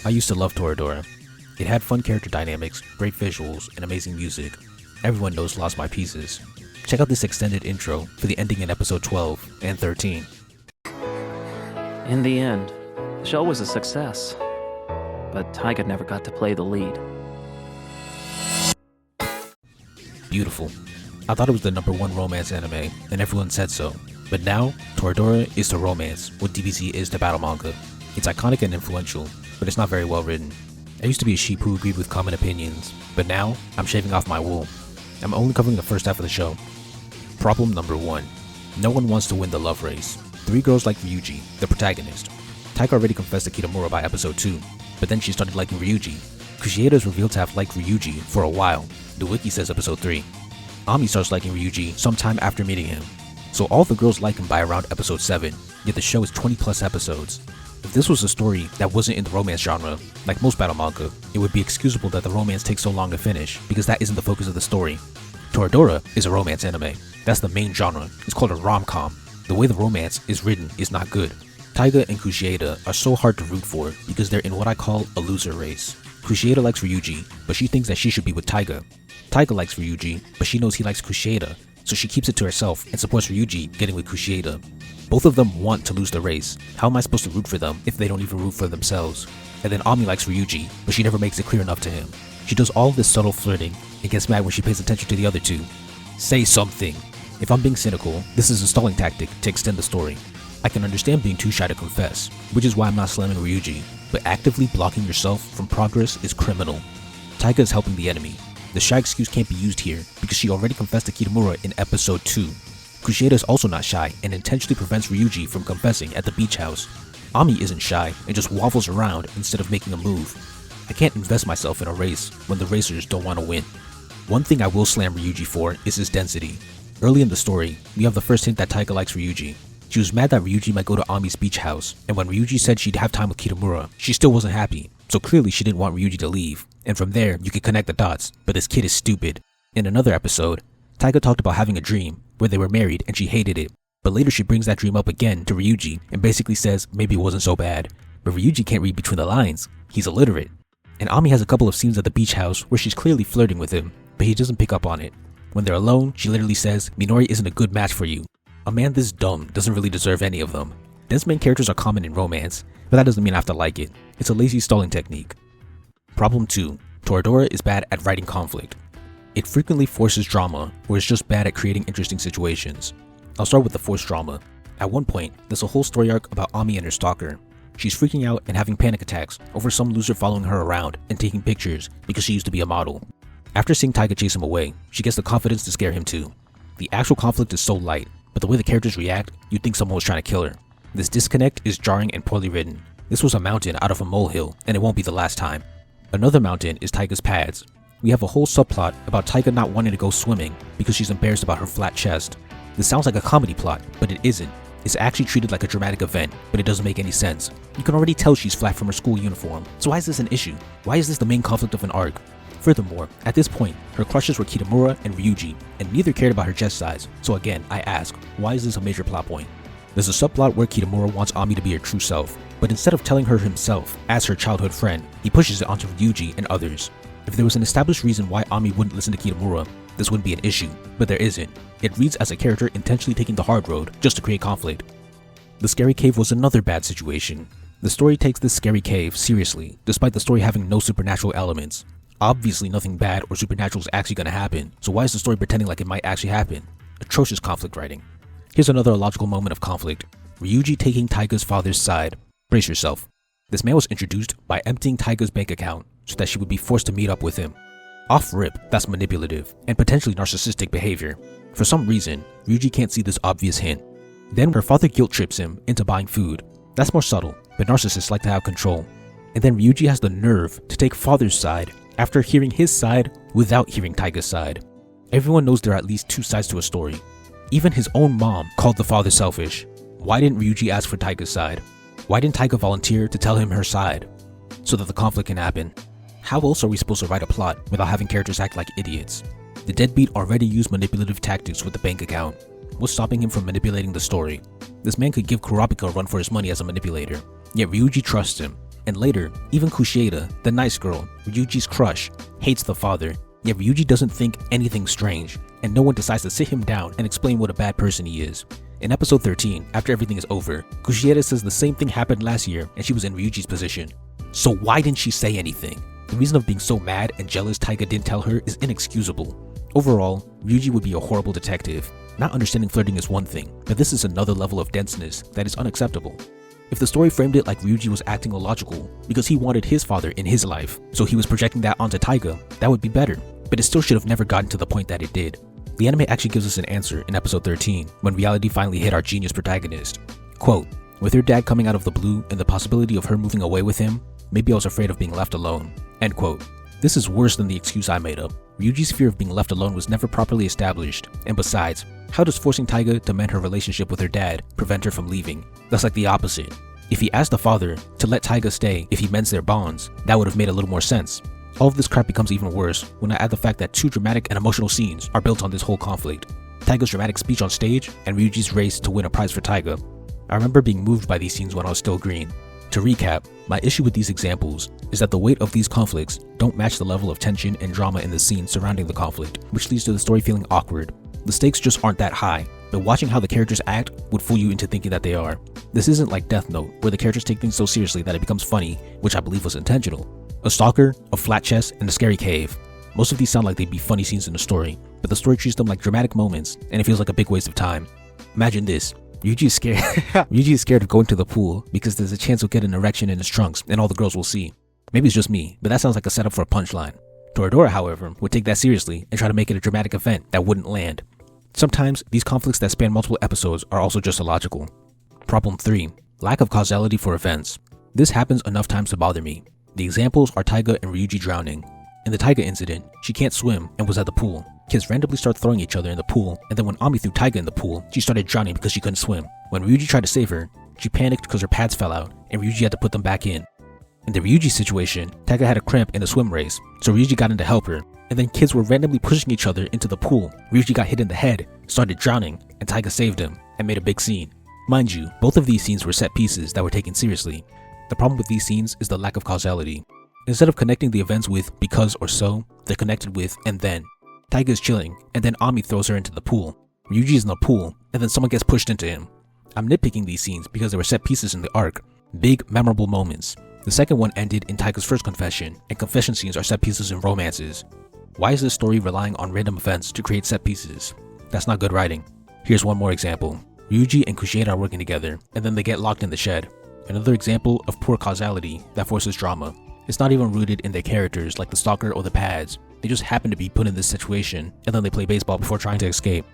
I used to love Toradora. It had fun character dynamics, great visuals, and amazing music. Everyone knows Lost My Pieces. Check out this extended intro for the ending in episode 12 and 13. In the end, the show was a success, but Taiga never got to play the lead. Beautiful. I thought it was the #1 romance anime, and everyone said so. But now, Toradora is to romance what DBZ is to battle manga. It's iconic and influential, but it's not very well written. I used to be a sheep who agreed with common opinions, but now, I'm shaving off my wool. I'm only covering the first half of the show. Problem number 1. No one wants to win the love race. 3 girls like Ryuji, the protagonist. Taiga already confessed to Kitamura by episode 2, but then she started liking Ryuji. Kushieda is revealed to have liked Ryuji for a while. The wiki says episode 3. Ami starts liking Ryuji sometime after meeting him. So all the girls like him by around episode 7, yet the show is 20 plus episodes. If this was a story that wasn't in the romance genre, like most battle manga, it would be excusable that the romance takes so long to finish, because that isn't the focus of the story. Toradora is a romance anime. That's the main genre. It's called a romcom. The way the romance is written is not good. Taiga and Kushieda are so hard to root for because they're in what I call a loser race. Kushieda likes Ryuji, but she thinks that she should be with Taiga. Taiga likes Ryuji, but she knows he likes Kushieda, so she keeps it to herself and supports Ryuji getting with Kushieda. Both of them want to lose the race. How am I supposed to root for them if they don't even root for themselves? And then Ami likes Ryuji, but she never makes it clear enough to him. She does all this subtle flirting and gets mad when she pays attention to the other two. Say something. If I'm being cynical, this is a stalling tactic to extend the story. I can understand being too shy to confess, which is why I'm not slamming Ryuji, but actively blocking yourself from progress is criminal. Taiga is helping the enemy. The shy excuse can't be used here because she already confessed to Kitamura in episode 2. Kushieda is also not shy and intentionally prevents Ryuji from confessing at the beach house. Ami isn't shy and just waffles around instead of making a move. I can't invest myself in a race when the racers don't want to win. One thing I will slam Ryuji for is his density. Early in the story, we have the first hint that Taiga likes Ryuji. She was mad that Ryuji might go to Ami's beach house, and when Ryuji said she'd have time with Kitamura, she still wasn't happy, so clearly she didn't want Ryuji to leave, and from there you can connect the dots, but this kid is stupid. In another episode, Taiga talked about having a dream where they were married and she hated it, but later she brings that dream up again to Ryuji and basically says maybe it wasn't so bad. But Ryuji can't read between the lines, he's illiterate. And Ami has a couple of scenes at the beach house where she's clearly flirting with him, but he doesn't pick up on it. When they're alone, she literally says, Minori isn't a good match for you. A man this dumb doesn't really deserve any of them. Dense main characters are common in romance, but that doesn't mean I have to like it. It's a lazy stalling technique. Problem 2. Toradora is bad at writing conflict. It frequently forces drama, or is just bad at creating interesting situations. I'll start with the forced drama. At one point, there's a whole story arc about Ami and her stalker. She's freaking out and having panic attacks over some loser following her around and taking pictures because she used to be a model. After seeing Taiga chase him away, she gets the confidence to scare him too. The actual conflict is so light, but the way the characters react, you'd think someone was trying to kill her. This disconnect is jarring and poorly written. This was a mountain out of a molehill, and it won't be the last time. Another mountain is Taiga's pads. We have a whole subplot about Taiga not wanting to go swimming because she's embarrassed about her flat chest. This sounds like a comedy plot, but it isn't. It's actually treated like a dramatic event, but it doesn't make any sense. You can already tell she's flat from her school uniform, so why is this an issue? Why is this the main conflict of an arc? Furthermore, at this point, her crushes were Kitamura and Ryuji, and neither cared about her chest size, so again, I ask, why is this a major plot point? There's a subplot where Kitamura wants Ami to be her true self, but instead of telling her himself, as her childhood friend, he pushes it onto Ryuji and others. If there was an established reason why Ami wouldn't listen to Kitamura, this wouldn't be an issue, but there isn't. It reads as a character intentionally taking the hard road just to create conflict. The scary cave was another bad situation. The story takes this scary cave seriously, despite the story having no supernatural elements. Obviously nothing bad or supernatural is actually gonna happen, so why is the story pretending like it might actually happen? Atrocious conflict writing. Here's another illogical moment of conflict. Ryuji taking Taiga's father's side. Brace yourself. This man was introduced by emptying Taiga's bank account so that she would be forced to meet up with him. Off rip, that's manipulative and potentially narcissistic behavior. For some reason, Ryuji can't see this obvious hint. Then her father guilt trips him into buying food. That's more subtle, but narcissists like to have control. And then Ryuji has the nerve to take father's side after hearing his side without hearing Taiga's side. Everyone knows there are at least two sides to a story. Even his own mom called the father selfish. Why didn't Ryuji ask for Taiga's side? Why didn't Taiga volunteer to tell him her side? So that the conflict can happen. How else are we supposed to write a plot without having characters act like idiots? The deadbeat already used manipulative tactics with the bank account. What's stopping him from manipulating the story? This man could give Kurapika a run for his money as a manipulator, yet Ryuji trusts him. And later, even Kushieda, the nice girl, Ryuji's crush, hates the father, yet Ryuji doesn't think anything strange, and no one decides to sit him down and explain what a bad person he is. In episode 13, after everything is over, Kushieda says the same thing happened last year and she was in Ryuji's position. So why didn't she say anything? The reason of being so mad and jealous Taiga didn't tell her is inexcusable. Overall, Ryuji would be a horrible detective. Not understanding flirting is one thing, but this is another level of denseness that is unacceptable. If the story framed it like Ryuji was acting illogical because he wanted his father in his life, so he was projecting that onto Taiga, that would be better, but it still should have never gotten to the point that it did. The anime actually gives us an answer in episode 13, when reality finally hit our genius protagonist. Quote, "With her dad coming out of the blue and the possibility of her moving away with him, maybe I was afraid of being left alone." End quote. This is worse than the excuse I made up. Ryuji's fear of being left alone was never properly established, and besides, how does forcing Taiga to mend her relationship with her dad prevent her from leaving? That's like the opposite. If he asked the father to let Taiga stay if he mends their bonds, that would have made a little more sense. All of this crap becomes even worse when I add the fact that 2 dramatic and emotional scenes are built on this whole conflict. Taiga's dramatic speech on stage and Ryuji's race to win a prize for Taiga. I remember being moved by these scenes when I was still green. To recap, my issue with these examples is that the weight of these conflicts don't match the level of tension and drama in the scenes surrounding the conflict, which leads to the story feeling awkward. The stakes just aren't that high, but watching how the characters act would fool you into thinking that they are. This isn't like Death Note, where the characters take things so seriously that it becomes funny, which I believe was intentional. A stalker, a flat chest, and a scary cave. Most of these sound like they'd be funny scenes in the story, but the story treats them like dramatic moments, and it feels like a big waste of time. Imagine this. Ryuji is scared. Ryuji is scared of going to the pool because there's a chance he'll get an erection in his trunks and all the girls will see. Maybe it's just me, but that sounds like a setup for a punchline. Toradora, however, would take that seriously and try to make it a dramatic event that wouldn't land. Sometimes, these conflicts that span multiple episodes are also just illogical. Problem 3. Lack of causality for events. This happens enough times to bother me. The examples are Taiga and Ryuji drowning. In the Taiga incident, she can't swim and was at the pool. Kids randomly start throwing each other in the pool, and then when Ami threw Taiga in the pool, she started drowning because she couldn't swim. When Ryuji tried to save her, she panicked because her pads fell out, and Ryuji had to put them back in. In the Ryuji situation, Taiga had a cramp in the swim race, so Ryuji got in to help her, and then kids were randomly pushing each other into the pool. Ryuji got hit in the head, started drowning, and Taiga saved him, and made a big scene. Mind you, both of these scenes were set pieces that were taken seriously. The problem with these scenes is the lack of causality. Instead of connecting the events with because or so, they're connected with and then. Taiga is chilling, and then Ami throws her into the pool. Ryuji is in the pool, and then someone gets pushed into him. I'm nitpicking these scenes because they were set pieces in the arc. Big, memorable moments. The second one ended in Taiga's first confession, and confession scenes are set pieces in romances. Why is this story relying on random events to create set pieces? That's not good writing. Here's one more example. Ryuji and Kushieda are working together, and then they get locked in the shed. Another example of poor causality that forces drama. It's not even rooted in their characters like the stalker or the pads. They just happen to be put in this situation, and then they play baseball before trying to escape.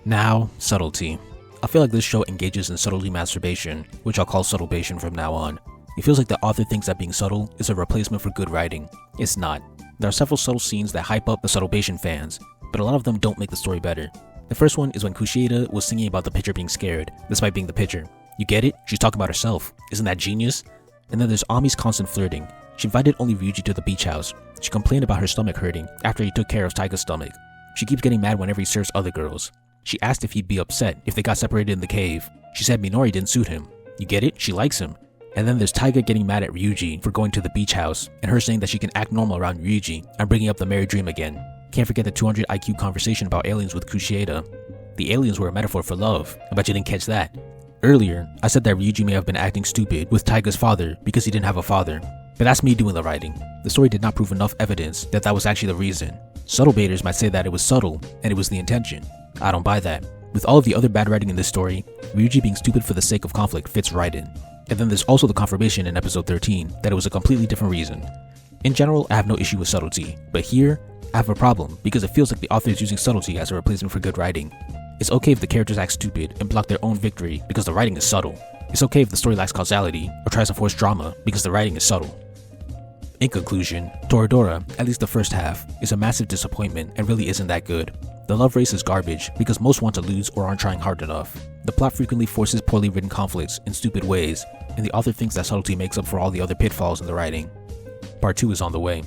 Now, subtlety. I feel like this show engages in subtlety masturbation, which I'll call subtlebation from now on. It feels like the author thinks that being subtle is a replacement for good writing. It's not. There are several subtle scenes that hype up the subtlebation fans, but a lot of them don't make the story better. The first one is when Kushieda was singing about the pitcher being scared, despite being the pitcher. You get it? She's talking about herself. Isn't that genius? And then there's Ami's constant flirting. She invited only Ryuji to the beach house. She complained about her stomach hurting after he took care of Taiga's stomach. She keeps getting mad whenever he serves other girls. She asked if he'd be upset if they got separated in the cave. She said Minori didn't suit him. You get it? She likes him. And then there's Taiga getting mad at Ryuji for going to the beach house, and her saying that she can act normal around Ryuji and bringing up the married dream again. Can't forget the 200 IQ conversation about aliens with Kushieda. The aliens were a metaphor for love. I bet you didn't catch that. Earlier, I said that Ryuji may have been acting stupid with Taiga's father because he didn't have a father. But that's me doing the writing. The story did not prove enough evidence that that was actually the reason. Subtle baiters might say that it was subtle and it was the intention. I don't buy that. With all of the other bad writing in this story, Ryuji being stupid for the sake of conflict fits right in. And then there's also the confirmation in episode 13 that it was a completely different reason. In general, I have no issue with subtlety, but here, I have a problem because it feels like the author is using subtlety as a replacement for good writing. It's okay if the characters act stupid and block their own victory because the writing is subtle. It's okay if the story lacks causality or tries to force drama because the writing is subtle. In conclusion, Toradora, at least the first half, is a massive disappointment and really isn't that good. The love race is garbage because most want to lose or aren't trying hard enough. The plot frequently forces poorly written conflicts in stupid ways, and the author thinks that subtlety makes up for all the other pitfalls in the writing. Part 2 is on the way.